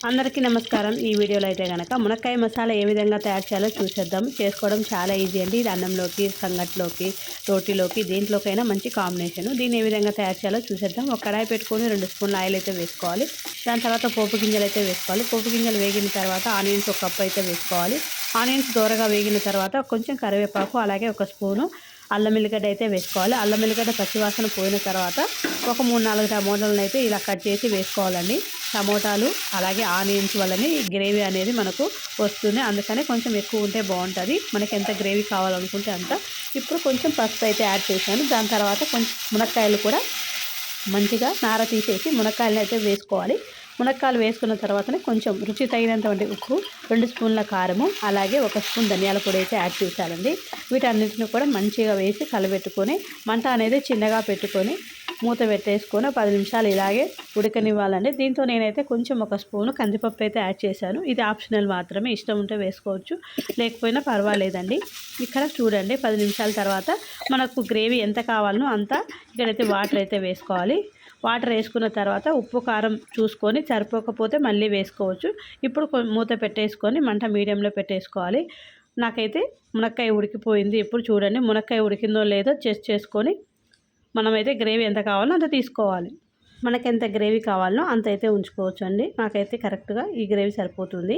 అందరికీ నమస్కారం। ఈ వీడియోలో అయితే గనక మునక్కాయ మసాలా ఏ విధంగా తయారు చేయాలో చూసేద్దాం। చేసుకోవడం చాలా ఈజీ అండి। ఇది అన్నంలోకి, సంగట్లోకి, రోటీలోకి దేంట్లోకైనా మంచి కాంబినేషన్। దీన్ని ఏ విధంగా తయారు చేయాలో చూసేద్దాం। ఒక కడాయి పెట్టుకొని 2 స్పూన్ల ఆయిల్ అయితే వేసుకోవాలి। దాని తర్వాత పోపు గింజలు అయితే వేసుకోవాలి। పోపు గింజలు వేగిన తర్వాత ఆనియన్స్ ఒక కప్ అయితే వేసుకోవాలి। ఆనియన్స్ దోరగా వేగిన తర్వాత కొంచెం కరివేపాకు అలాగే ఒక స్పూను అల్లం ఎల్లిగడ్డ అయితే వేసుకోవాలి। అల్లం ఎల్లిగడ్డ పచ్చివాసన పోయిన తర్వాత ఒక 3-4 టమోటాలను అయితే ఇలా కట్ చేసి వేసుకోవాలండి। టమోటాలు అలాగే ఆనియన్స్ వల్లనే ఈ గ్రేవీ అనేది మనకు వస్తుంది, అందుకని కొంచెం ఎక్కువ ఉంటే బాగుంటుంది। మనకి ఎంత గ్రేవీ కావాలనుకుంటే అంత। ఇప్పుడు కొంచెం పసుపు అయితే యాడ్ చేశాను। దాని తర్వాత కొంచెం మునక్కాయలు కూడా మంచిగా నార తీసేసి మునక్కాయలను అయితే వేసుకోవాలి। మునక్కాయలు వేసుకున్న తర్వాతనే కొంచెం రుచి తగినంత ఉప్పు, 2 స్పూన్ల కారము అలాగే 1 స్పూన్ ధనియాల పొడి అయితే యాడ్ చేశానండి। వీటన్నిటిని కూడా మంచిగా వేసి కలబెట్టుకొని మంట అనేది చిన్నగా పెట్టుకొని మూత పెట్టేసుకొని 10 నిమిషాలు ఇలాగే ఉడకనివ్వాలండి। దీంతో నేనైతే కొంచెం 1 స్పూను కందిపప్పు అయితే యాడ్ చేశాను। ఇది ఆప్షనల్ మాత్రమే, ఇష్టం ఉంటే వేసుకోవచ్చు, లేకపోయినా పర్వాలేదండి। ఇక్కడ చూడండి 10 నిమిషాల తర్వాత మనకు గ్రేవీ ఎంత కావాలనో అంత ఇక్కడైతే వాటర్ అయితే వేసుకోవాలి। వాటర్ వేసుకున్న తర్వాత ఉప్పు కారం చూసుకొని సరిపోకపోతే మళ్ళీ వేసుకోవచ్చు। ఇప్పుడు మూత పెట్టేసుకొని మంట మీడియంలో పెట్టేసుకోవాలి। నాకైతే మునక్కాయ ఉడికిపోయింది। ఇప్పుడు చూడండి మునక్కాయ ఉడికిందో లేదో చెక్ చేసుకొని మనమైతే గ్రేవీ ఎంత కావాలో అంత తీసుకోవాలి। మనకి ఎంత గ్రేవీ కావాలో అంత అయితే ఉంచుకోవచ్చు అండి। నాకైతే కరెక్ట్గా ఈ గ్రేవీ సరిపోతుంది।